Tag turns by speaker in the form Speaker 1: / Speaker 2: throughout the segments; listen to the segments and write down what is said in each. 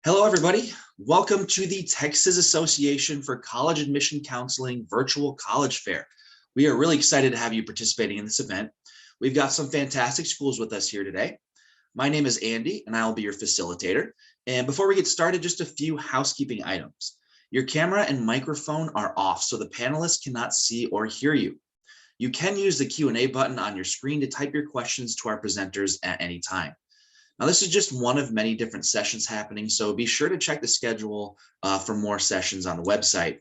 Speaker 1: Hello, everybody. Welcome to the Texas Association for College Admission Counseling Virtual College Fair. We are really excited to have you participating in this event. We've got some fantastic schools with us here today. My name is Andy, and I will be your facilitator. And before we get started, just a few housekeeping items. Your camera and microphone are off, so the panelists cannot see or hear you. You can use the Q&A button on your screen to type your questions to our presenters at any time. Now, this is just one of many different sessions happening, so be sure to check the schedule for more sessions on the website.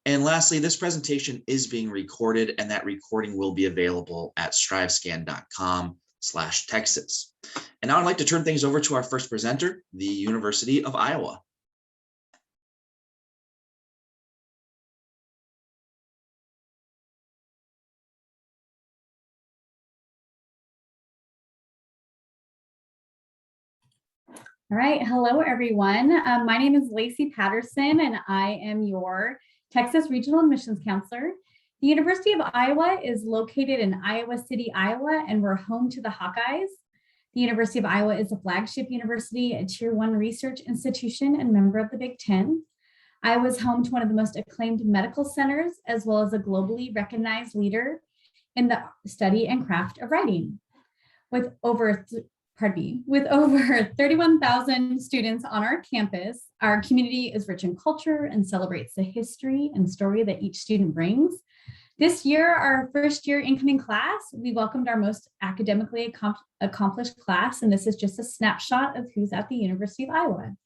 Speaker 1: And lastly, this presentation is being recorded, and that recording will be available at strivescan.com/Texas. And now I'd like to turn things over to our first presenter, the University of Iowa.
Speaker 2: All right, hello everyone. My name is Lacey Patterson and I am your Texas Regional Admissions Counselor. The University of Iowa is located in Iowa City, Iowa, and we're home to the Hawkeyes. The University of Iowa is a flagship university, a Tier 1 research institution and member of the Big Ten. Iowa is home to one of the most acclaimed medical centers, as well as a globally recognized leader in the study and craft of writing. With over 31,000 students on our campus, our community is rich in culture and celebrates the history and story that each student brings. This year, our first year incoming class, we welcomed our most academically accomplished class, and this is just a snapshot of who's at the University of Iowa.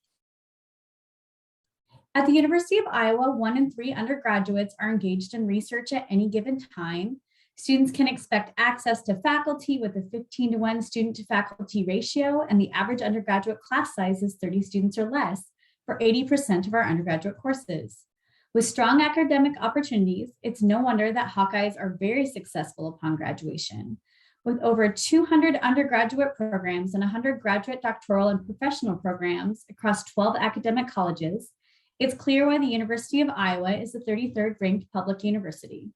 Speaker 2: At the University of Iowa, 1 in 3 undergraduates are engaged in research at any given time. Students can expect access to faculty with a 15-to-1 student to faculty ratio, and the average undergraduate class size is 30 students or less for 80% of our undergraduate courses. With strong academic opportunities, it's no wonder that Hawkeyes are very successful upon graduation. With over 200 undergraduate programs and 100 graduate, doctoral, and professional programs across 12 academic colleges, it's clear why the University of Iowa is the 33rd ranked public university.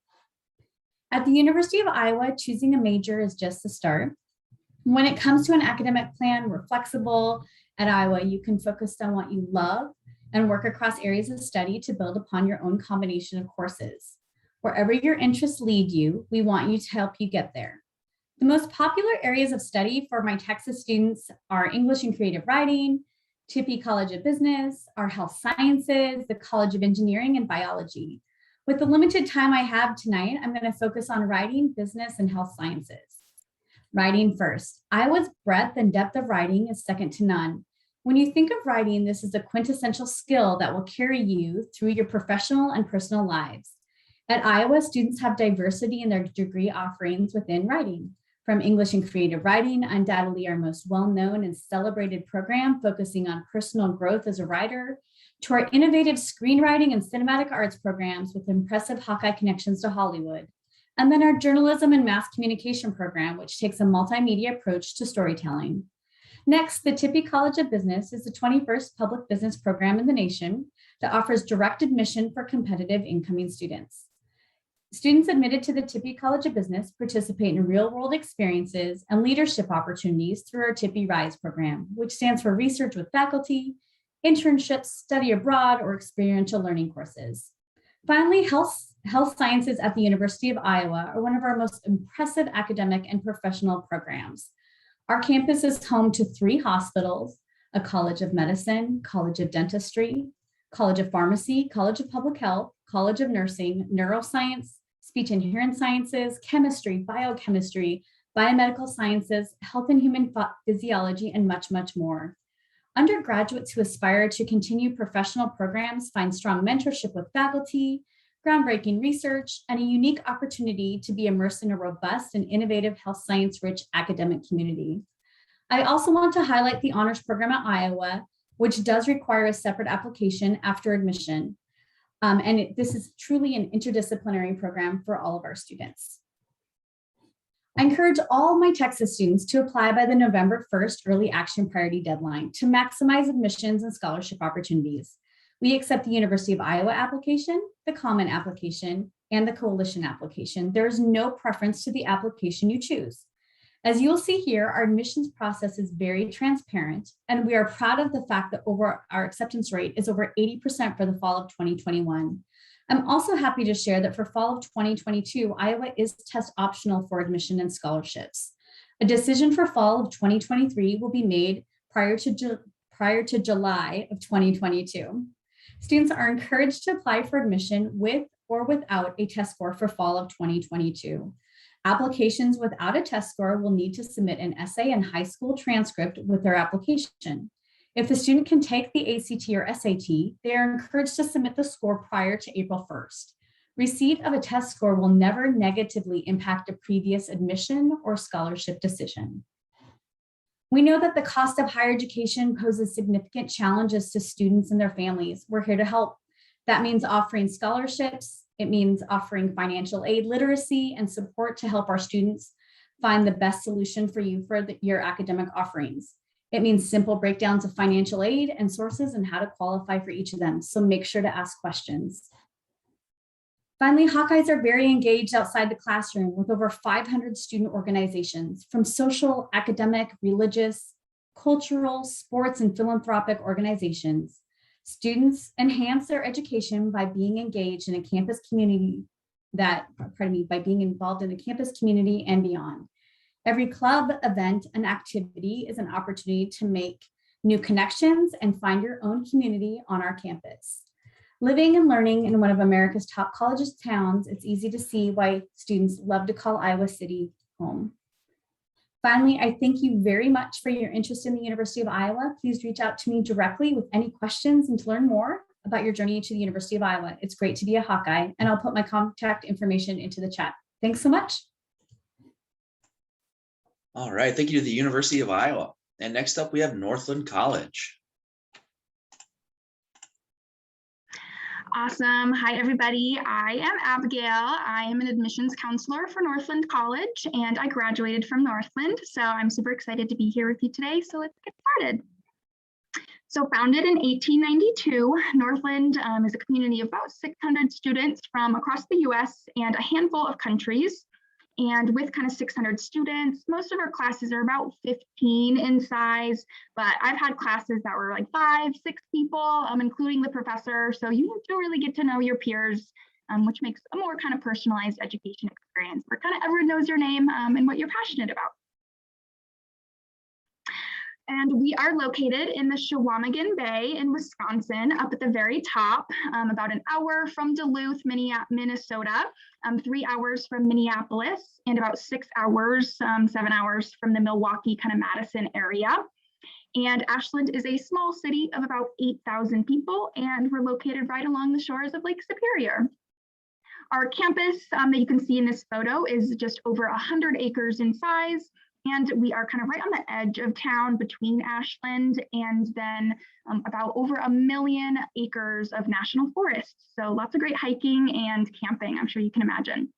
Speaker 2: At the University of Iowa, choosing a major is just the start. When it comes to an academic plan, we're flexible. At Iowa, you can focus on what you love and work across areas of study to build upon your own combination of courses. Wherever your interests lead you, we want you to help you get there. The most popular areas of study for my Texas students are English and Creative Writing, Beal College of Business, our Health Sciences, the College of Engineering, and Biology. With the limited time I have tonight, I'm going to focus on writing, business, and health sciences. Writing first. Iowa's breadth and depth of writing is second to none. When you think of writing, this is a quintessential skill that will carry you through your professional and personal lives. At Iowa, students have diversity in their degree offerings within writing. From English and Creative Writing, undoubtedly our most well-known and celebrated program focusing on personal growth as a writer, to our innovative screenwriting and cinematic arts programs with impressive Hawkeye connections to Hollywood, and then our journalism and mass communication program, which takes a multimedia approach to storytelling. Next, the Beal College of Business is the 21st public business program in the nation that offers direct admission for competitive incoming students. Students admitted to the Beal College of Business participate in real-world experiences and leadership opportunities through our Tippy Rise program, which stands for Research with Faculty, internships, study abroad, or experiential learning courses. Finally, health sciences at the University of Iowa are one of our most impressive academic and professional programs. Our campus is home to 3 hospitals, a College of Medicine, College of Dentistry, College of Pharmacy, College of Public Health, College of Nursing, Neuroscience, Speech and Hearing Sciences, Chemistry, Biochemistry, Biomedical Sciences, Health and Human Physiology, and much, much more. Undergraduates who aspire to continue professional programs find strong mentorship with faculty, groundbreaking research, and a unique opportunity to be immersed in a robust and innovative health science-rich academic community. I also want to highlight the honors program at Iowa, which does require a separate application after admission. This is truly an interdisciplinary program for all of our students. I encourage all my Texas students to apply by the November 1st early action priority deadline to maximize admissions and scholarship opportunities. We accept the University of Iowa application, the Common application, and the Coalition application. There is no preference to the application you choose. As you'll see here, our admissions process is very transparent, and we are proud of the fact that our acceptance rate is over 80% for the fall of 2021. I'm also happy to share that for fall of 2022, Iowa is test optional for admission and scholarships. A decision for fall of 2023 will be made prior to July of 2022. Students are encouraged to apply for admission with or without a test score for fall of 2022. Applications without a test score will need to submit an essay and high school transcript with their application. If the student can take the ACT or SAT, they are encouraged to submit the score prior to April 1st. Receipt of a test score will never negatively impact a previous admission or scholarship decision. We know that the cost of higher education poses significant challenges to students and their families. We're here to help. That means offering scholarships. It means offering financial aid, literacy, and support to help our students find the best solution for you for your academic offerings. It means simple breakdowns of financial aid and sources and how to qualify for each of them. So make sure to ask questions. Finally, Hawkeyes are very engaged outside the classroom with over 500 student organizations from social, academic, religious, cultural, sports, and philanthropic organizations. Students enhance their education by being engaged in a campus community by being involved in the campus community and beyond. Every club, event, and activity is an opportunity to make new connections and find your own community on our campus. Living and learning in one of America's top colleges towns, it's easy to see why students love to call Iowa City home. Finally, I thank you very much for your interest in the University of Iowa. Please reach out to me directly with any questions and to learn more about your journey to the University of Iowa. It's great to be a Hawkeye, and I'll put my contact information into the chat. Thanks so much.
Speaker 1: All right, thank you to the University of Iowa. And next up, we have Northland College.
Speaker 3: Awesome. Hi, everybody. I am Abigail. I am an admissions counselor for Northland College, and I graduated from Northland. So I'm super excited to be here with you today. So let's get started. So founded in 1892, Northland is a community of about 600 students from across the US and a handful of countries. And with kind of 600 students, most of our classes are about 15 in size, but I've had classes that were like 5, 6 people, including the professor. So you do really get to know your peers, which makes a more kind of personalized education experience where kind of everyone knows your name and what you're passionate about. And we are located in the Chequamegon Bay in Wisconsin, up at the very top, about an hour from Duluth, Minnesota, 3 hours from Minneapolis, and about 6 hours, 7 hours from the Milwaukee kind of Madison area. And Ashland is a small city of about 8,000 people, and we're located right along the shores of Lake Superior. Our campus that you can see in this photo is just over 100 acres in size. And we are kind of right on the edge of town between Ashland and then about over 1 million acres of national forests. So lots of great hiking and camping, I'm sure you can imagine.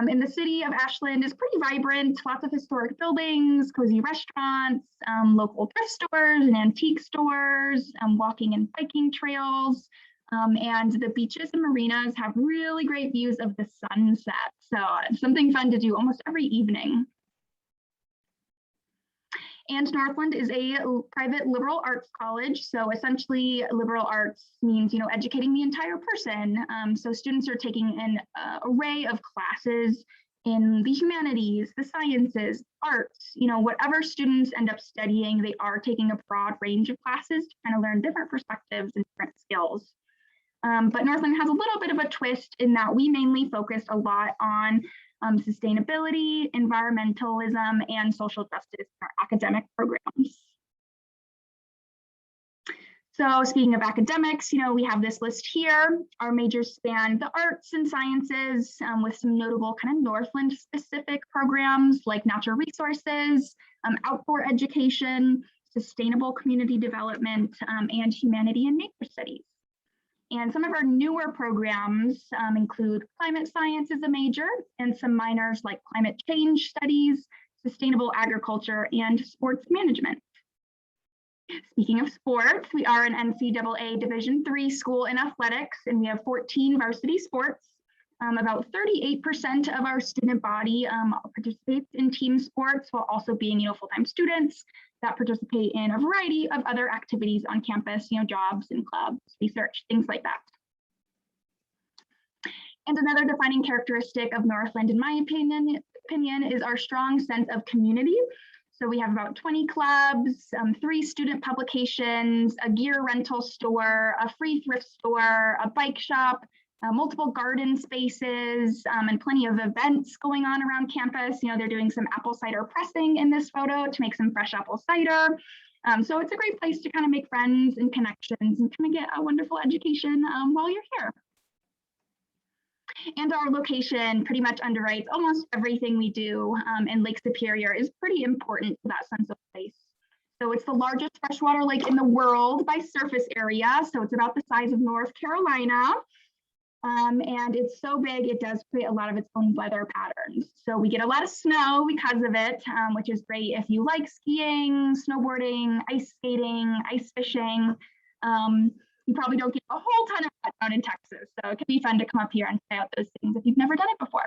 Speaker 3: In the city of Ashland is pretty vibrant, lots of historic buildings, cozy restaurants, local thrift stores and antique stores, walking and biking trails. And the beaches and marinas have really great views of the sunset. So it's something fun to do almost every evening. And Northland is a private liberal arts college. So essentially liberal arts means, educating the entire person. So students are taking an array of classes in the humanities, the sciences, arts, whatever students end up studying, they are taking a broad range of classes to kind of learn different perspectives and different skills. But Northland has a little bit of a twist in that we mainly focus a lot on sustainability, environmentalism, and social justice in our academic programs. So speaking of academics, we have this list here. Our majors span the arts and sciences with some notable kind of Northland specific programs like natural resources, outdoor education, sustainable community development, and humanity and nature studies. And some of our newer programs include climate science as a major and some minors like climate change studies, sustainable agriculture, and sports management. Speaking of sports, we are an NCAA Division III school in athletics, and we have 14 varsity sports. About 38% of our student body participates in team sports while also being, full-time students that participate in a variety of other activities on campus, jobs and clubs, research, things like that. And another defining characteristic of Northland, in my opinion, is our strong sense of community. So we have about 20 clubs, 3 student publications, a gear rental store, a free thrift store, a bike shop, multiple garden spaces, and plenty of events going on around campus. They're doing some apple cider pressing in this photo to make some fresh apple cider. So it's a great place to kind of make friends and connections and kind of get a wonderful education while you're here. And our location pretty much underwrites almost everything we do, and Lake Superior is pretty important to that sense of place. So it's the largest freshwater lake in the world by surface area. So it's about the size of North Carolina. And it's so big, it does create a lot of its own weather patterns. So we get a lot of snow because of it, which is great if you like skiing, snowboarding, ice skating, ice fishing. You probably don't get a whole ton of that down in Texas. So it can be fun to come up here and try out those things if you've never done it before.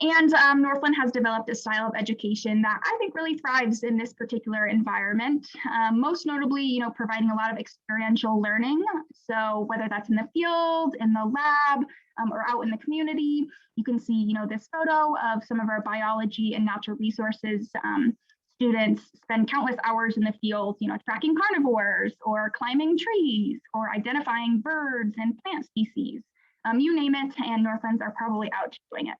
Speaker 3: And Northland has developed a style of education that I think really thrives in this particular environment, most notably, providing a lot of experiential learning. So whether that's in the field, in the lab, or out in the community, you can see, this photo of some of our biology and natural resources students spend countless hours in the field, tracking carnivores or climbing trees or identifying birds and plant species. You name it, and Northlands are probably out doing it.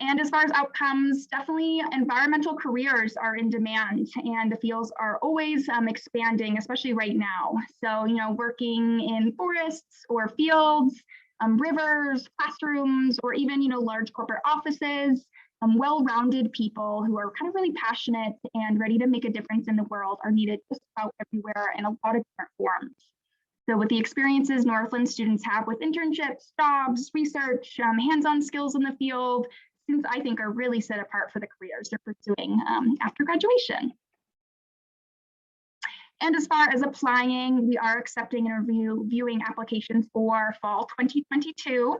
Speaker 3: And as far as outcomes, definitely environmental careers are in demand, and the fields are always expanding, especially right now. So, working in forests or fields, rivers, classrooms, or even, large corporate offices, well-rounded people who are kind of really passionate and ready to make a difference in the world are needed just about everywhere in a lot of different forms. So with the experiences Northland students have with internships, jobs, research, hands-on skills in the field, students I think are really set apart for the careers they're pursuing after graduation. And as far as applying, we are accepting and reviewing applications for fall 2022.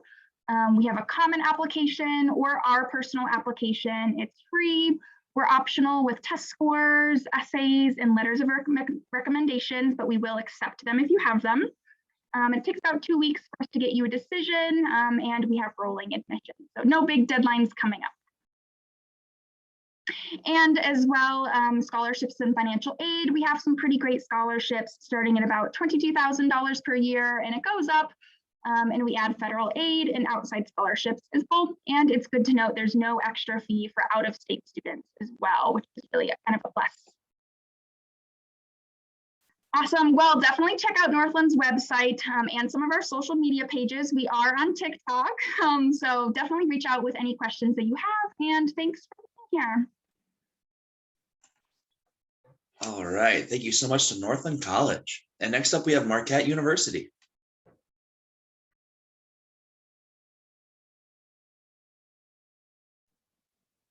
Speaker 3: We have a common application or our personal application. It's free. We're optional with test scores, essays, and letters of recommendations, but we will accept them if you have them. It takes about 2 weeks for us to get you a decision, and we have rolling admission. So no big deadlines coming up. And as well, scholarships and financial aid. We have some pretty great scholarships starting at about $22,000 per year, and it goes up. And we add federal aid and outside scholarships as well. And it's good to note there's no extra fee for out-of-state students as well, which is really kind of a plus. Awesome. Well, definitely check out Northland's website and some of our social media pages. We are on TikTok, so definitely reach out with any questions that you have. And thanks for being here.
Speaker 1: All right. Thank you so much to Northland College. And next up, we have Marquette University.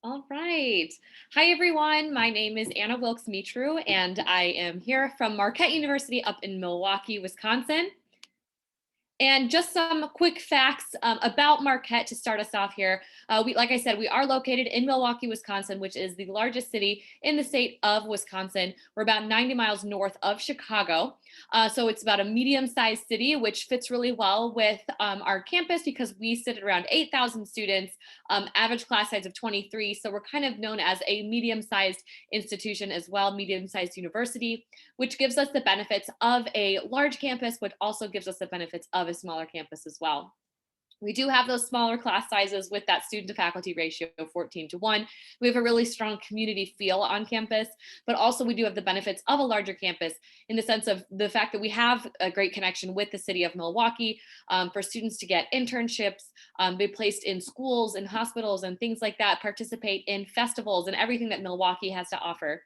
Speaker 4: All right. Hi, everyone. My name is Anna Wilkes-Mitru, and I am here from Marquette University up in Milwaukee, Wisconsin. And just some quick facts about Marquette to start us off here. Like I said, we are located in Milwaukee, Wisconsin, which is the largest city in the state of Wisconsin. We're about 90 miles north of Chicago. So it's about a medium-sized city, which fits really well with our campus because we sit at around 8,000 students, average class size of 23. So we're kind of known as a medium-sized institution as well, medium-sized university, which gives us the benefits of a large campus, but also gives us the benefits of a smaller campus as well. We do have those smaller class sizes with that student to faculty ratio of 14:1. We have a really strong community feel on campus, but also we do have the benefits of a larger campus in the sense of the fact that we have a great connection with the city of Milwaukee for students to get internships, be placed in schools and hospitals and things like that, participate in festivals and everything that Milwaukee has to offer.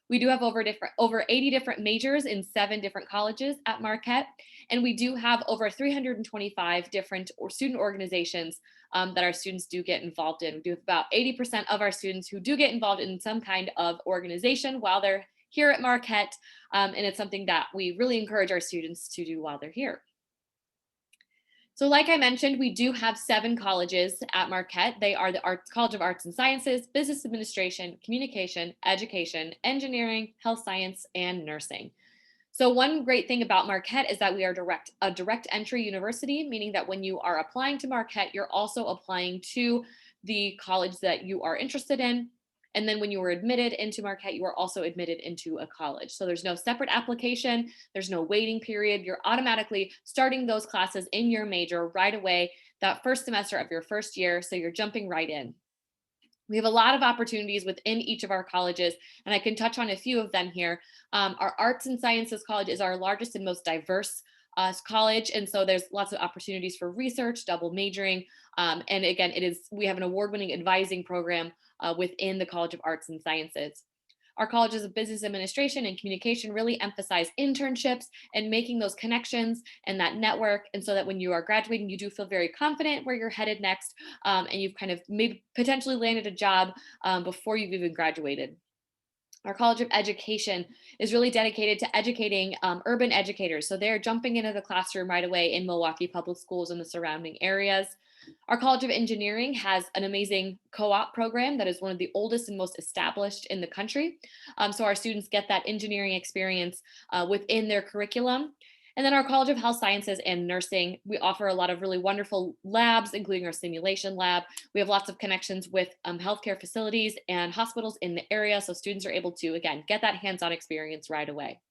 Speaker 4: We do have over 80 different majors in 7 different colleges at Marquette, and we do have over 325 different student organizations that our students do get involved in. We do have about 80% of our students who do get involved in some kind of organization while they're here at Marquette, and it's something that we really encourage our students to do while they're here. So like I mentioned, we do have 7 colleges at Marquette. They are the College of Arts and Sciences, Business Administration, Communication, Education, Engineering, Health Science, and Nursing. So one great thing about Marquette is that we are a direct entry university, meaning that when you are applying to Marquette, you're also applying to the college that you are interested in. And then when you were admitted into Marquette, you are also admitted into a college. So there's no separate application, there's no waiting period. You're automatically starting those classes in your major right away, that first semester of your first year. So you're jumping right in. We have a lot of opportunities within each of our colleges, and I can touch on a few of them here. Our Arts and Sciences College is our largest and most diverse college, and so there's lots of opportunities for research, double majoring, and again, we have an award-winning advising program within the College of Arts and Sciences. Our colleges of business administration and communication really emphasize internships and making those connections and that network. And so that when you are graduating, you do feel very confident where you're headed next. And you've kind of maybe potentially landed a job before you've even graduated. Our College of Education is really dedicated to educating urban educators. So they're jumping into the classroom right away in Milwaukee Public Schools and the surrounding areas. Our College of Engineering has an amazing co-op program that is one of the oldest and most established in the country. So our students get that engineering experience within their curriculum. And then our College of Health Sciences and Nursing, we offer a lot of really wonderful labs, including our simulation lab. We have lots of connections with healthcare facilities and hospitals in the area. So students are able to, again, get that hands-on experience right away.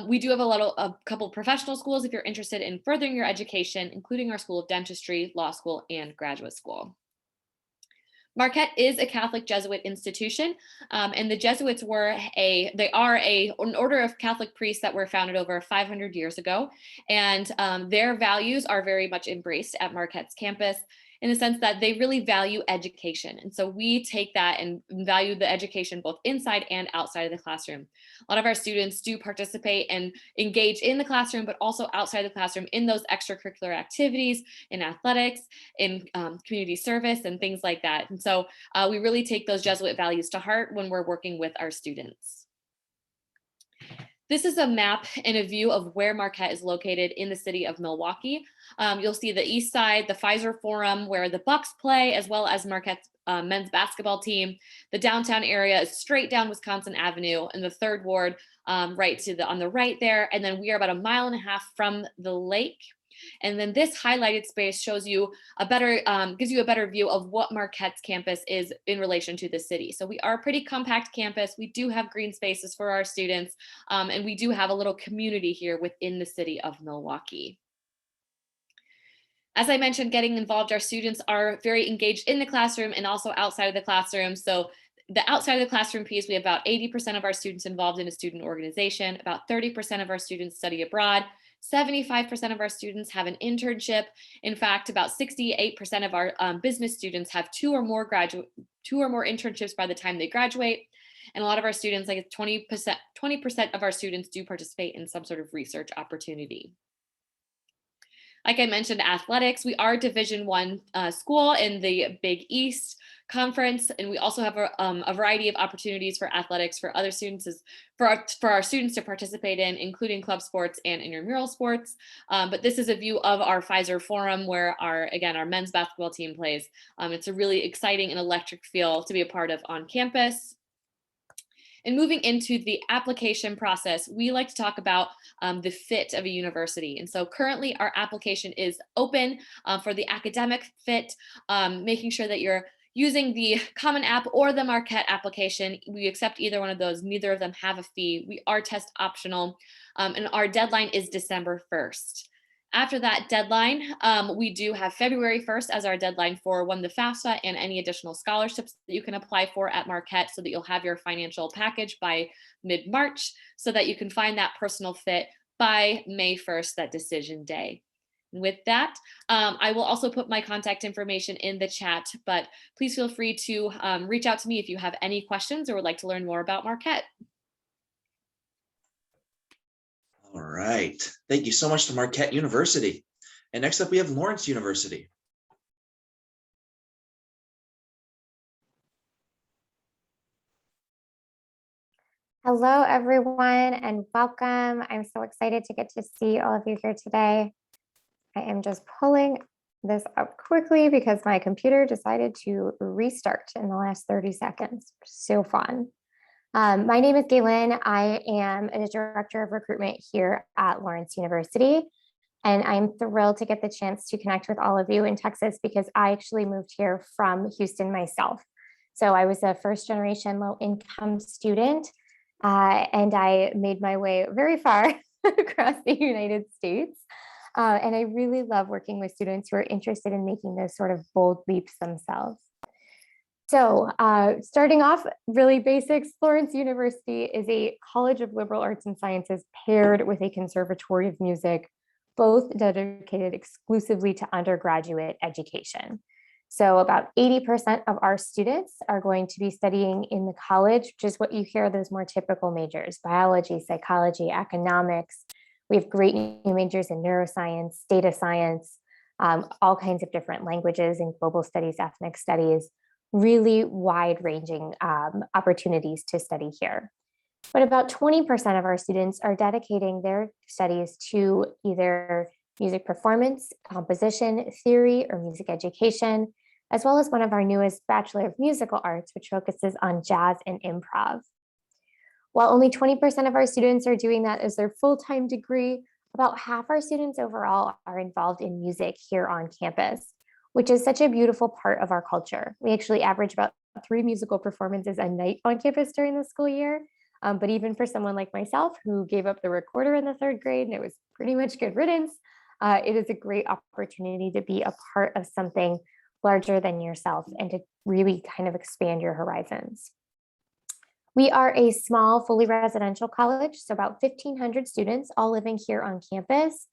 Speaker 4: We do have a couple of professional schools if you're interested in furthering your education, including our School of Dentistry, Law School, and Graduate School. Marquette is a Catholic Jesuit institution, and the Jesuits are an order of Catholic priests that were founded over 500 years ago, and their values are very much embraced at Marquette's campus, in the sense that they really value education. And so we take that and value the education both inside and outside of the classroom. A lot of our students do participate and engage in the classroom, but also outside the classroom in those extracurricular activities, in athletics, in community service, and things like that. And so we really take those Jesuit values to heart when we're working with our students. This is a map and a view of where Marquette is located in the city of Milwaukee. You'll see the east side, the Pfizer Forum, where the Bucks play, as well as Marquette's men's basketball team. The downtown area is straight down Wisconsin Avenue, and the third ward on the right there. And then we are about 1.5 miles from the lake. And then this highlighted space shows you gives you a better view of what Marquette's campus is in relation to the city. So we are a pretty compact campus. We do have green spaces for our students, and we do have a little community here within the city of Milwaukee. As I mentioned, getting involved, our students are very engaged in the classroom and also outside of the classroom. So the outside of the classroom piece, we have about 80% of our students involved in a student organization, about 30% of our students study abroad, 75% of our students have an internship. In fact, about 68% of our business students have two or more internships by the time they graduate. And a lot of our students, like 20% of our students do participate in some sort of research opportunity. Like I mentioned, athletics, we are Division I school in the Big East Conference, and we also have a variety of opportunities for athletics for other students, for our students to participate in, including club sports and intramural sports. But this is a view of our Pfizer Forum, where our men's basketball team plays. It's a really exciting and electric feel to be a part of on campus. And moving into the application process, we like to talk about the fit of a university. And so currently our application is open for the academic fit, making sure that you're using the Common App or the Marquette application. We accept either one of those. Neither of them have a fee. We are test optional, and our deadline is December 1st. After that deadline, we do have February 1st as our deadline for the FAFSA and any additional scholarships that you can apply for at Marquette, so that you'll have your financial package by mid-March, so that you can find that personal fit by May 1st, that decision day. And with that, I will also put my contact information in the chat, but please feel free to reach out to me if you have any questions or would like to learn more about Marquette.
Speaker 1: All right. Thank you so much to Marquette University. And next up, we have Lawrence University.
Speaker 5: Hello, everyone, and welcome. I'm so excited to get to see all of you here today. I am just pulling this up quickly because my computer decided to restart in the last 30 seconds. So fun. My name is Galen. I am a director of recruitment here at Lawrence University. And I'm thrilled to get the chance to connect with all of you in Texas because I actually moved here from Houston myself. So I was a first generation low income student and I made my way very far across the United States. And I really love working with students who are interested in making those sort of bold leaps themselves. So starting off really basics, Lawrence University is a college of liberal arts and sciences paired with a conservatory of music, both dedicated exclusively to undergraduate education. So about 80% of our students are going to be studying in the college, which is what you hear those more typical majors: biology, psychology, economics. We have great new majors in neuroscience, data science, all kinds of different languages and global studies, ethnic studies, really wide-ranging opportunities to study here. But about 20% of our students are dedicating their studies to either music performance, composition, theory, or music education, as well as one of our newest Bachelor of Musical Arts, which focuses on jazz and improv. While only 20% of our students are doing that as their full-time degree, about half our students overall are involved in music here on campus, which is such a beautiful part of our culture. We actually average about 3 musical performances a night on campus during the school year. But even for someone like myself who gave up the recorder in the 3rd grade and it was pretty much good riddance, it is a great opportunity to be a part of something larger than yourself and to really kind of expand your horizons. We are a small, fully residential college, so about 1,500 students all living here on campus.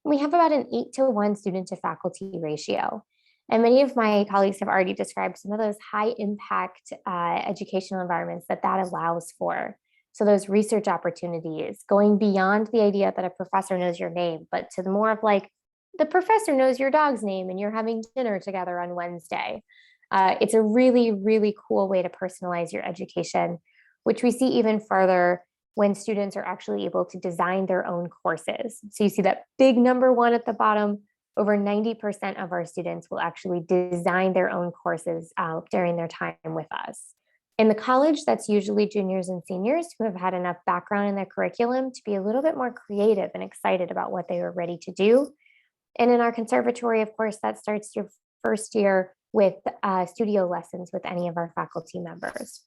Speaker 5: And we have about an 8-to-1 student to faculty ratio. And many of my colleagues have already described some of those high impact educational environments that allows for. So those research opportunities, going beyond the idea that a professor knows your name, but to the more of like, the professor knows your dog's name and you're having dinner together on Wednesday. It's a really, really cool way to personalize your education, which we see even further when students are actually able to design their own courses. So you see that big number 1 at the bottom. Over 90% of our students will actually design their own courses during their time with us. In the college, that's usually juniors and seniors who have had enough background in their curriculum to be a little bit more creative and excited about what they were ready to do. And in our conservatory, of course, that starts your first year with studio lessons with any of our faculty members.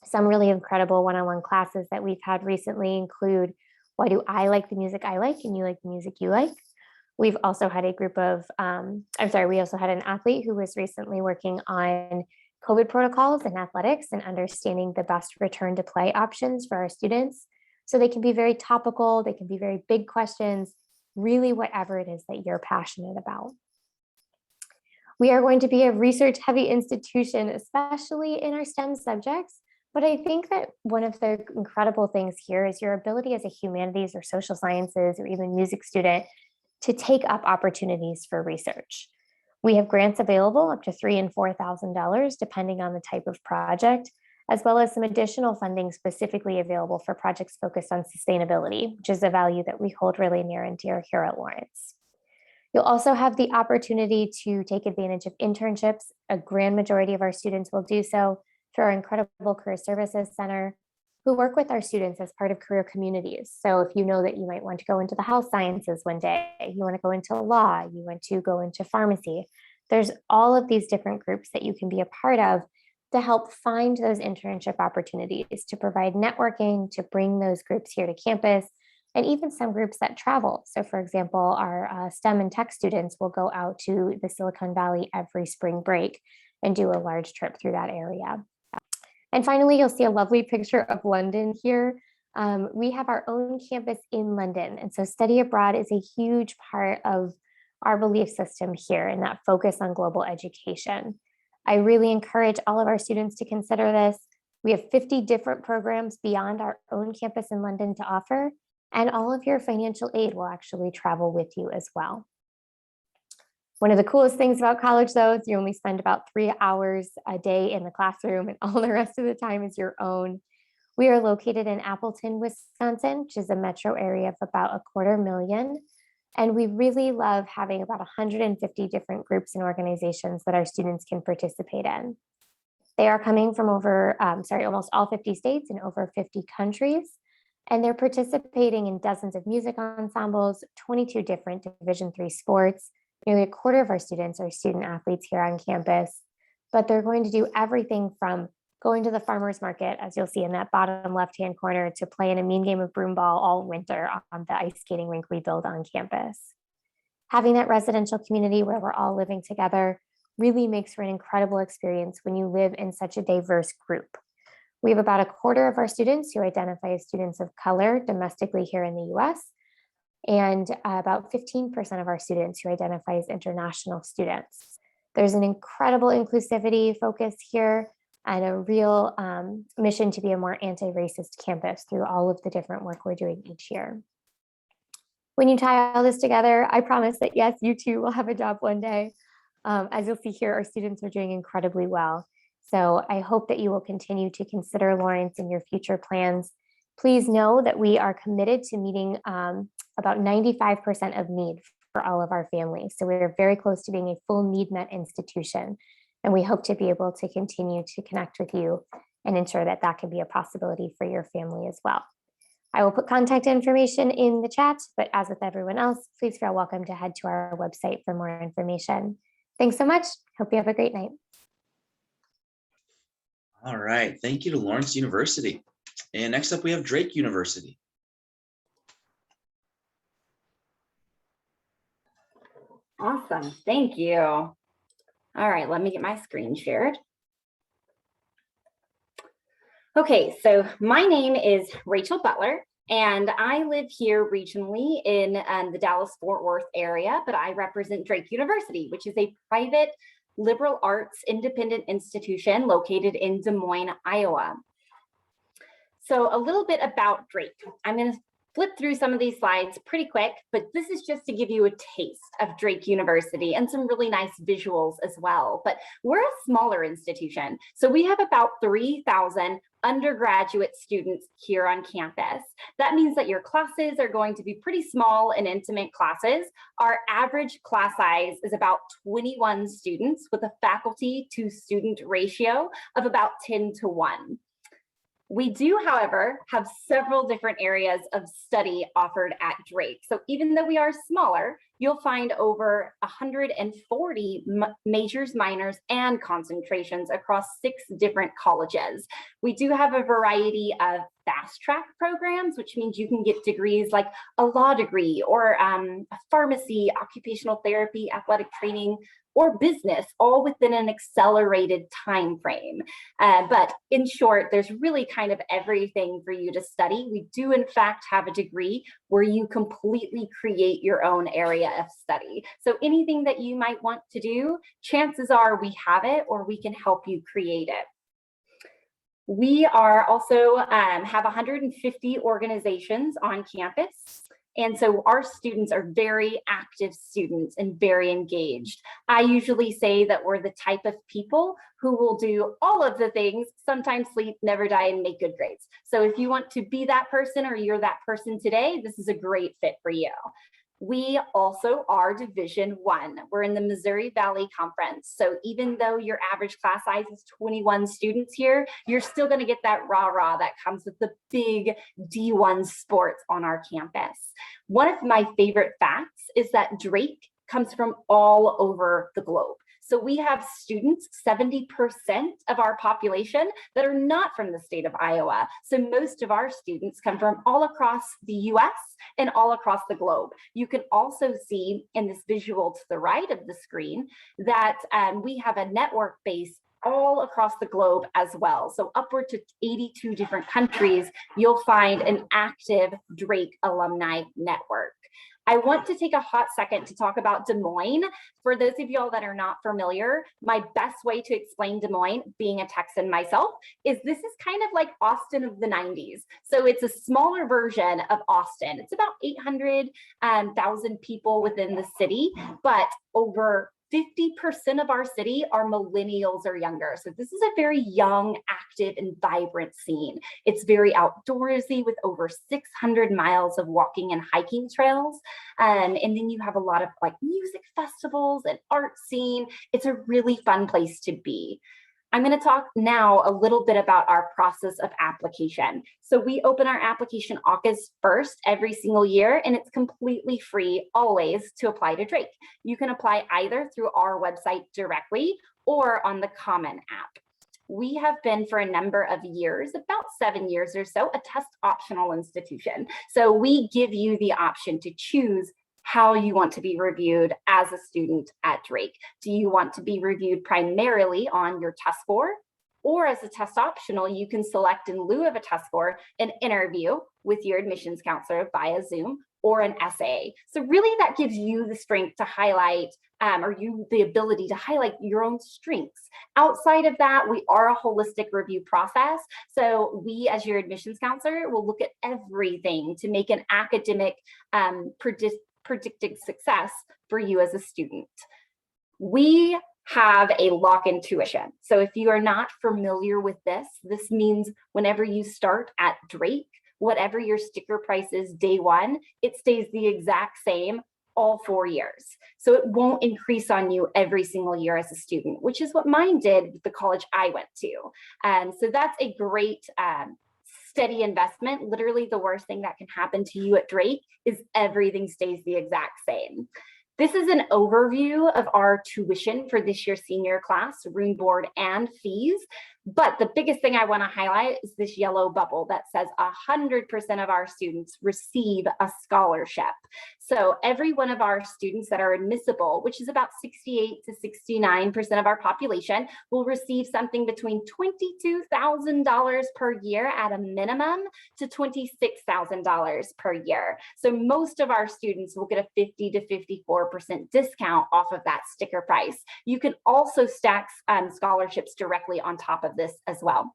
Speaker 5: Some really incredible one-on-one classes that we've had recently include, why do I like the music I like and you like the music you like? We've also had a group of, we also had an athlete who was recently working on COVID protocols and athletics and understanding the best return to play options for our students. So they can be very topical, they can be very big questions, really whatever it is that you're passionate about. We are going to be a research heavy institution, especially in our STEM subjects. But I think that one of the incredible things here is your ability as a humanities or social sciences or even music student to take up opportunities for research. We have grants available up to $3,000 and $4,000, depending on the type of project, as well as some additional funding specifically available for projects focused on sustainability, which is a value that we hold really near and dear here at Lawrence. You'll also have the opportunity to take advantage of internships. A grand majority of our students will do so through our incredible Career Services Center, who work with our students as part of career communities. So if you know that you might want to go into the health sciences one day, you want to go into law, you want to go into pharmacy, there's all of these different groups that you can be a part of to help find those internship opportunities, to provide networking, to bring those groups here to campus, and even some groups that travel. So for example, our STEM and tech students will go out to the Silicon Valley every spring break and do a large trip through that area. And finally, you'll see a lovely picture of London here. We have our own campus in London. And so study abroad is a huge part of our belief system here and that focus on global education. I really encourage all of our students to consider this. We have 50 different programs beyond our own campus in London to offer, and all of your financial aid will actually travel with you as well. One of the coolest things about college, though, is you only spend about 3 hours a day in the classroom and all the rest of the time is your own. We are located in Appleton, Wisconsin, which is a metro area of about 250,000. And we really love having about 150 different groups and organizations that our students can participate in. They are coming from almost all 50 states and over 50 countries. And they're participating in dozens of music ensembles, 22 different Division III sports. Nearly a quarter of our students are student athletes here on campus, but they're going to do everything from going to the farmer's market, as you'll see in that bottom left-hand corner, to play in a mean game of broomball all winter on the ice skating rink we build on campus. Having that residential community where we're all living together really makes for an incredible experience when you live in such a diverse group. We have about a quarter of our students who identify as students of color domestically here in the US, and about 15% of our students who identify as international students. There's an incredible inclusivity focus here and a real mission to be a more anti-racist campus through all of the different work we're doing each year. When you tie all this together, I promise that yes, you too will have a job one day. As you'll see here, our students are doing incredibly well. So I hope that you will continue to consider Lawrence in your future plans. Please know that we are committed to meeting about 95% of need for all of our families. So we're very close to being a full need met institution. And we hope to be able to continue to connect with you and ensure that that can be a possibility for your family as well. I will put contact information in the chat, but as with everyone else, please feel welcome to head to our website for more information. Thanks so much. Hope you have a great night.
Speaker 1: All right. Thank you to Lawrence University. And next up, we have Drake University.
Speaker 6: Awesome. Thank you. All right, let me get my screen shared. Okay, so my name is Rachel Butler, and I live here regionally in the Dallas-Fort Worth area, but I represent Drake University, which is a private liberal arts independent institution located in Des Moines, Iowa. So a little bit about Drake. I'm going to flip through some of these slides pretty quick, but this is just to give you a taste of Drake University and some really nice visuals as well. But we're a smaller institution. So we have about 3,000 undergraduate students here on campus. That means that your classes are going to be pretty small and intimate classes. Our average class size is about 21 students with a faculty to student ratio of about 10:1. We do, however, have several different areas of study offered at Drake. So even though we are smaller, you'll find over 140 majors, minors, and concentrations across 6 different colleges. We do have a variety of fast track programs, which means you can get degrees like a law degree or a pharmacy, occupational therapy, athletic training, or business, all within an accelerated time frame. But in short, there's really kind of everything for you to study. We do, in fact, have a degree where you completely create your own area of study. So anything that you might want to do, chances are we have it or we can help you create it. We are also have 150 organizations on campus. And so our students are very active students and very engaged. I usually say that we're the type of people who will do all of the things, sometimes sleep, never die, and make good grades. So if you want to be that person or you're that person today, this is a great fit for you. We also are Division I. We're in the Missouri Valley Conference. So even though your average class size is 21 students here, you're still going to get that rah-rah that comes with the big D1 sports on our campus. One of my favorite facts is that Drake comes from all over the globe. So we have students, 70% of our population, that are not from the state of Iowa. So most of our students come from all across the US and all across the globe. You can also see in this visual to the right of the screen that we have a network base all across the globe as well. So upward to 82 different countries, you'll find an active Drake alumni network. I want to take a hot second to talk about Des Moines. For those of y'all that are not familiar, my best way to explain Des Moines, being a Texan myself, is this is kind of like Austin of the 90s. So it's a smaller version of Austin. It's about 800,000 people within the city, but over 50% of our city are millennials or younger. So this is a very young, active, and vibrant scene. It's very outdoorsy with over 600 miles of walking and hiking trails. And then you have a lot of like music festivals and art scene. It's a really fun place to be. I'm going to talk now a little bit about our process of application. So we open our application August 1st every single year, and it's completely free always to apply to Drake. You can apply either through our website directly or on the Common app. We have been for a number of years, about 7 years or so, a test optional institution. So we give you the option to choose how you want to be reviewed as a student at Drake. Do you want to be reviewed primarily on your test score? Or as a test optional, you can select in lieu of a test score, an interview with your admissions counselor via Zoom or an essay. So really that gives you the strength to highlight the ability to highlight your own strengths. Outside of that, we are a holistic review process. So we, as your admissions counselor, will look at everything to make an academic predicted success for you as a student. We have a lock-in tuition. So if you are not familiar with this, this means whenever you start at Drake, whatever your sticker price is day one, it stays the exact same all 4 years. So it won't increase on you every single year as a student, which is what mine did with the college I went to. So that's a great steady investment. Literally the worst thing that can happen to you at Drake is everything stays the exact same. This is an overview of our tuition for this year's senior class, room, board, and fees. But the biggest thing I want to highlight is this yellow bubble that says 100% of our students receive a scholarship. So every one of our students that are admissible, which is about 68 to 69% of our population, will receive something between $22,000 per year at a minimum to $26,000 per year. So most of our students will get a 50 to 54% discount off of that sticker price. You can also stack scholarships directly on top of this as well.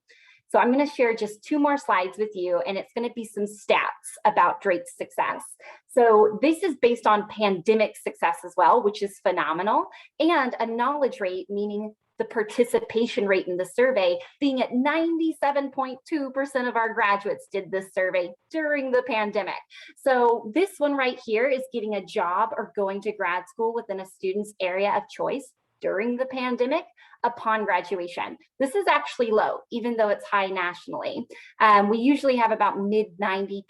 Speaker 6: So I'm going to share just 2 more slides with you, and it's going to be some stats about Drake's success. So this is based on pandemic success as well, which is phenomenal, and a knowledge rate, meaning the participation rate in the survey being at 97.2% of our graduates did this survey during the pandemic. So this one right here is getting a job or going to grad school within a student's area of choice during the pandemic upon graduation. This is actually low, even though it's high nationally. We usually have about mid 90%.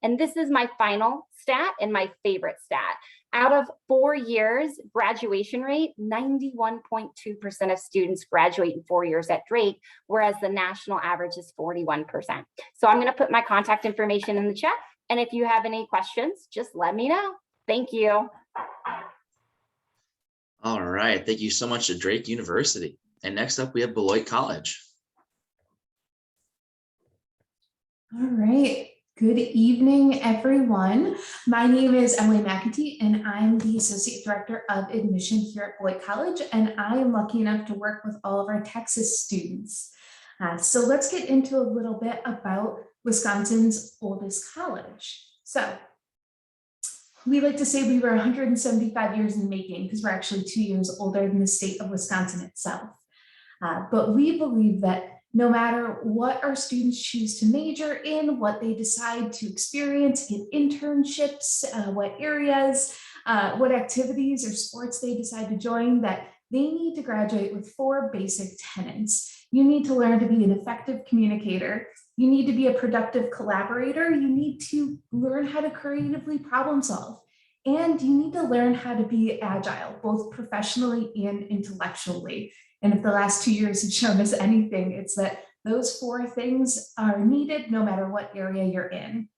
Speaker 6: And this is my final stat and my favorite stat. Out of 4 years, graduation rate, 91.2% of students graduate in 4 years at Drake, whereas the national average is 41%. So I'm gonna put my contact information in the chat. And if you have any questions, just let me know. Thank you.
Speaker 1: All right, thank you so much to Drake University. And next up, we have Beloit College.
Speaker 7: All right, good evening, everyone. My name is Emily McEntee, and I'm the Associate Director of Admission here at Beloit College, and I am lucky enough to work with all of our Texas students. So let's get into a little bit about Wisconsin's oldest college. So we like to say we were 175 years in the making because we're actually 2 years older than the state of Wisconsin itself. But we believe that no matter what our students choose to major in, what they decide to experience, get internships, what areas, what activities or sports they decide to join, that they need to graduate with 4 basic tenets. You need to learn to be an effective communicator. You need to be a productive collaborator. You need to learn how to creatively problem solve. And you need to learn how to be agile, both professionally and intellectually. And if the last 2 years have shown us anything, it's that those 4 things are needed no matter what area you're in.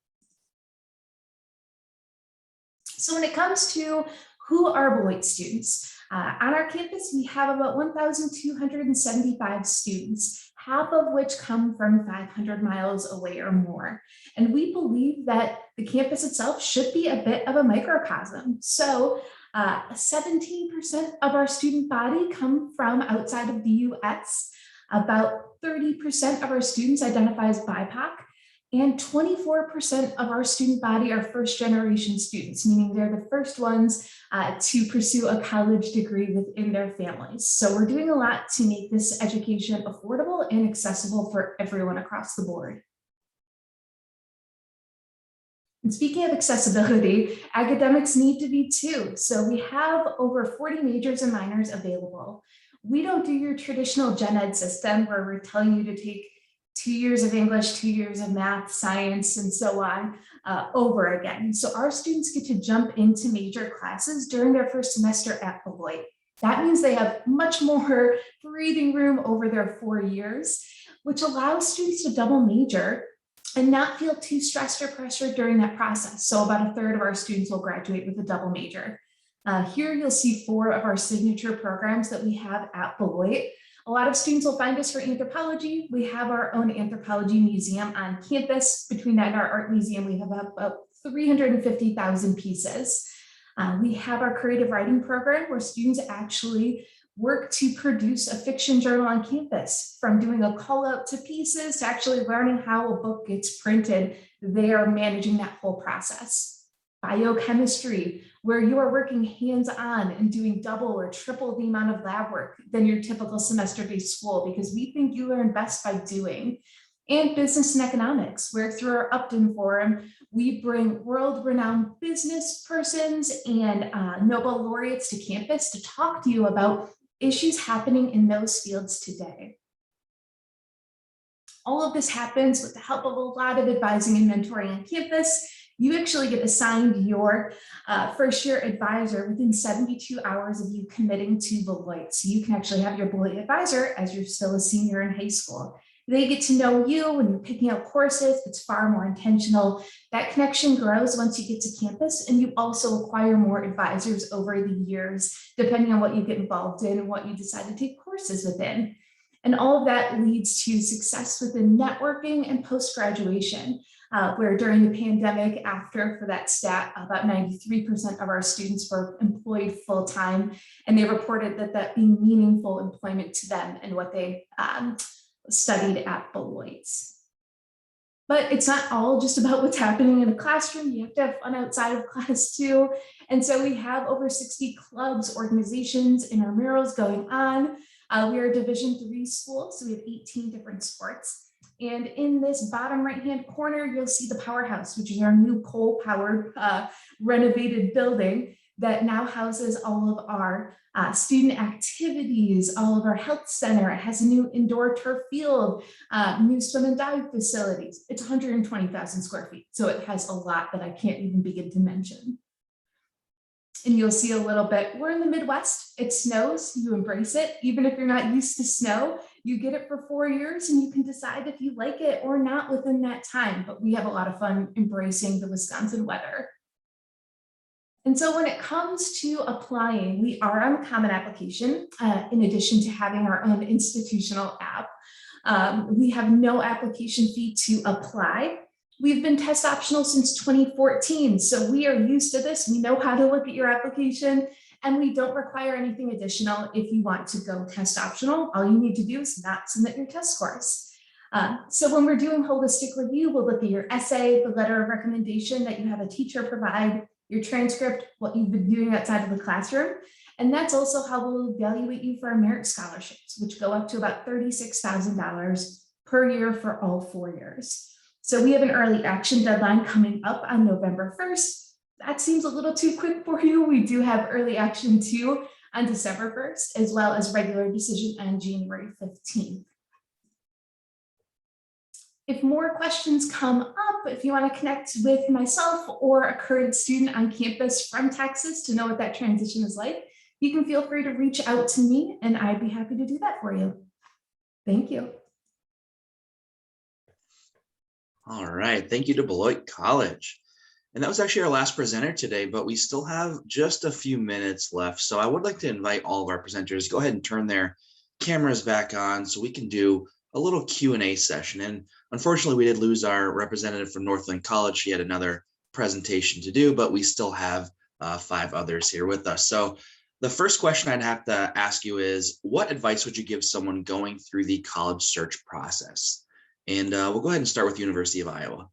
Speaker 7: So when it comes to who are Beloit students, on our campus, we have about 1,275 students, half of which come from 500 miles away or more. And we believe that the campus itself should be a bit of a microcosm. So 17% of our student body come from outside of the US. About 30% of our students identify as BIPOC. And 24% of our student body are first generation students, meaning they're the first ones to pursue a college degree within their families. So we're doing a lot to make this education affordable and accessible for everyone across the board. And speaking of accessibility, academics need to be too. So we have over 40 majors and minors available. We don't do your traditional gen ed system where we're telling you to take 2 years of English, 2 years of math, science, and so on over again. So our students get to jump into major classes during their first semester at Beloit. That means they have much more breathing room over their 4 years, which allows students to double major and not feel too stressed or pressured during that process. So about a third of our students will graduate with a double major. Here you'll see 4 of our signature programs that we have at Beloit. A lot of students will find us for anthropology. We have our own anthropology museum on campus. Between that and our art museum, we have about 350,000 pieces. We have our creative writing program where students actually work to produce a fiction journal on campus. From doing a call out to pieces to actually learning how a book gets printed, they are managing that whole process. Biochemistry, where you are working hands-on and doing double or triple the amount of lab work than your typical semester-based school, because we think you learn best by doing. And business and economics, where through our Upton Forum, we bring world-renowned business persons and Nobel laureates to campus to talk to you about issues happening in those fields today. All of this happens with the help of a lot of advising and mentoring on campus. You actually get assigned your first year advisor within 72 hours of you committing to Beloit. So you can actually have your Beloit advisor as you're still a senior in high school. They get to know you when you're picking out courses. It's far more intentional. That connection grows once you get to campus, and you also acquire more advisors over the years, depending on what you get involved in and what you decide to take courses within. And all of that leads to success within networking and post-graduation, where during the pandemic, for that stat, about 93% of our students were employed full-time, and they reported that being meaningful employment to them and what they studied at Beloit. But it's not all just about what's happening in a classroom. You have to have fun outside of class too. And so we have over 60 clubs, organizations, intramurals going on. We are a Division III school, so we have 18 different sports. And in this bottom right-hand corner, you'll see the powerhouse, which is our new coal-powered renovated building that now houses all of our student activities, all of our health center. It has a new indoor turf field, new swim and dive facilities. It's 120,000 square feet, so it has a lot that I can't even begin to mention. And you'll see a little bit, we're in the Midwest, it snows, you embrace it. Even if you're not used to snow, you get it for 4 years and you can decide if you like it or not within that time. But we have a lot of fun embracing the Wisconsin weather. And so when it comes to applying, we are on the Common Application, in addition to having our own institutional app. We have no application fee to apply. We've been test optional since 2014, so we are used to this. We know how to look at your application, and we don't require anything additional if you want to go test optional. All you need to do is not submit your test scores. So when we're doing holistic review, we'll look at your essay, the letter of recommendation that you have a teacher provide, your transcript, what you've been doing outside of the classroom. And that's also how we'll evaluate you for our merit scholarships, which go up to about $36,000 per year for all 4 years. So we have an early action deadline coming up on November 1st. That seems a little too quick for you. We do have early action too on December 1st, as well as regular decision on January 15th. If more questions come up, if you want to connect with myself or a current student on campus from Texas to know what that transition is like, you can feel free to reach out to me and I'd be happy to do that for you. Thank you.
Speaker 1: All right, thank you to Beloit College. And that was actually our last presenter today, but we still have just a few minutes left. So I would like to invite all of our presenters, go ahead and turn their cameras back on so we can do a little Q&A session. And unfortunately, we did lose our representative from Northland College. She had another presentation to do, but we still have 5 others here with us. So the first question I'd have to ask you is, what advice would you give someone going through the college search process? And we'll go ahead and start with University of Iowa.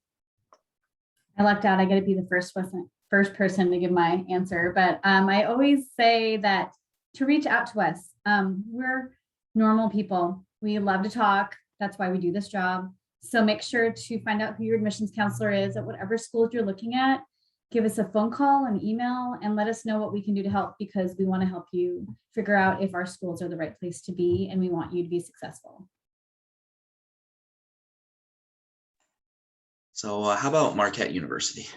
Speaker 2: I lucked out. I got to be the first person to give my answer, but I always say that to reach out to us. We're normal people. We love to talk. That's why we do this job. So make sure to find out who your admissions counselor is at whatever schools you're looking at. Give us a phone call, an email, and let us know what we can do to help, because we want to help you figure out if our schools are the right place to be, and we want you to be successful.
Speaker 1: So how about Marquette University?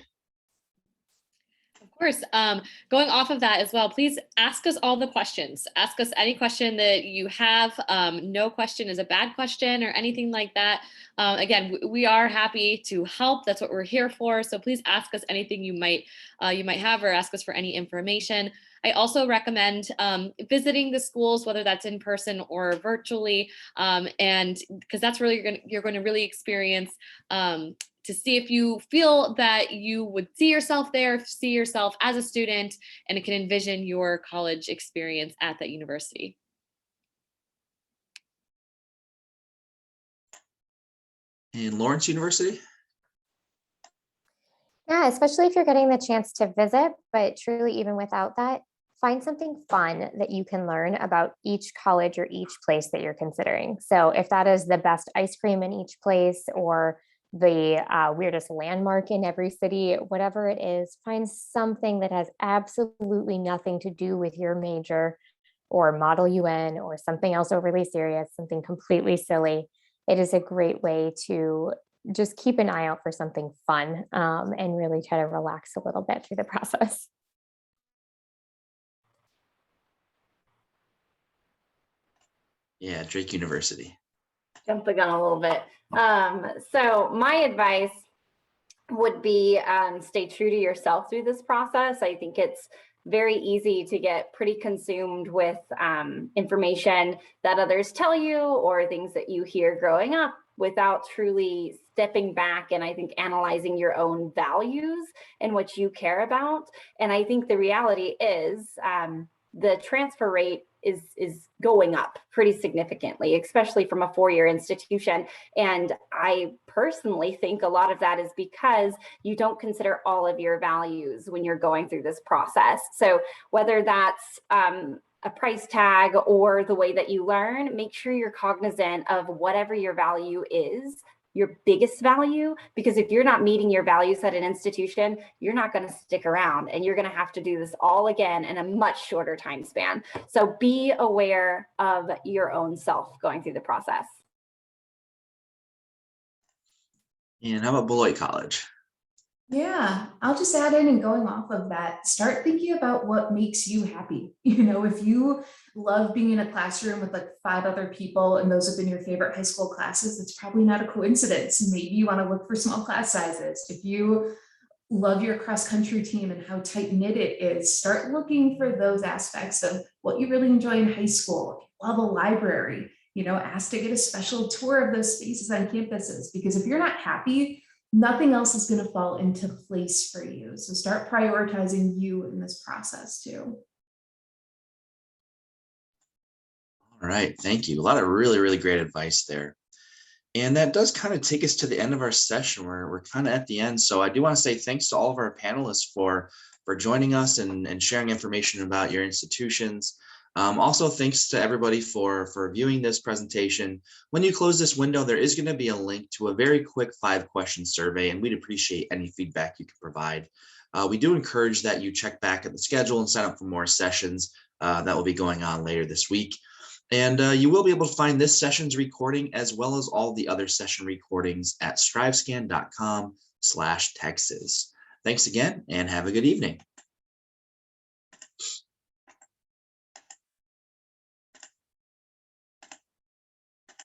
Speaker 4: Of course, going off of that as well, please ask us all the questions. Ask us any question that you have. No question is a bad question or anything like that. Again, we are happy to help. That's what we're here for. So please ask us anything you might have, or ask us for any information. I also recommend visiting the schools, whether that's in person or virtually, and because that's really you're going to really experience to see if you feel that you would see yourself there, see yourself as a student, and it can envision your college experience at that university.
Speaker 1: And Lawrence University?
Speaker 5: Yeah, especially if you're getting the chance to visit, but truly even without that, find something fun that you can learn about each college or each place that you're considering. So if that is the best ice cream in each place, or the weirdest landmark in every city, whatever it is, find something that has absolutely nothing to do with your major or Model UN or something else overly serious, something completely silly. It is a great way to just keep an eye out for something fun and really try to relax a little bit through the process.
Speaker 1: Yeah, Drake University.
Speaker 6: Jump the gun a little bit. So my advice would be stay true to yourself through this process. I think it's very easy to get pretty consumed with information that others tell you or things that you hear growing up, without truly stepping back and I think analyzing your own values and what you care about. And I think the reality is the transfer rate is going up pretty significantly, especially from a four-year institution. And I personally think a lot of that is because you don't consider all of your values when you're going through this process. So whether that's a price tag or the way that you learn, make sure you're cognizant of whatever your value is, your biggest value, because if you're not meeting your values at an institution, you're not going to stick around and you're going to have to do this all again in a much shorter time span. So be aware of your own self going through the process.
Speaker 1: And how about Beloit College?
Speaker 7: Yeah, I'll just add in, and going off of that, start thinking about what makes you happy. You know, if you love being in a classroom with like 5 other people and those have been your favorite high school classes, that's probably not a coincidence. Maybe you want to look for small class sizes. If you love your cross country team and how tight knit it is, start looking for those aspects of what you really enjoy in high school. If you love a library, you know, ask to get a special tour of those spaces on campuses, because if you're not happy, nothing else is going to fall into place for you. So start prioritizing you in this process too.
Speaker 1: All right, thank you. A lot of really, really great advice there. And that does kind of take us to the end of our session. We're kind of at the end. So I do want to say thanks to all of our panelists for joining us and sharing information about your institutions. Also, thanks to everybody for viewing this presentation. When you close this window, there is going to be a link to a very quick 5-question survey, and we'd appreciate any feedback you can provide. We do encourage that you check back at the schedule and sign up for more sessions that will be going on later this week. And you will be able to find this session's recording as well as all the other session recordings at strivescan.com/Texas. Thanks again and have a good evening.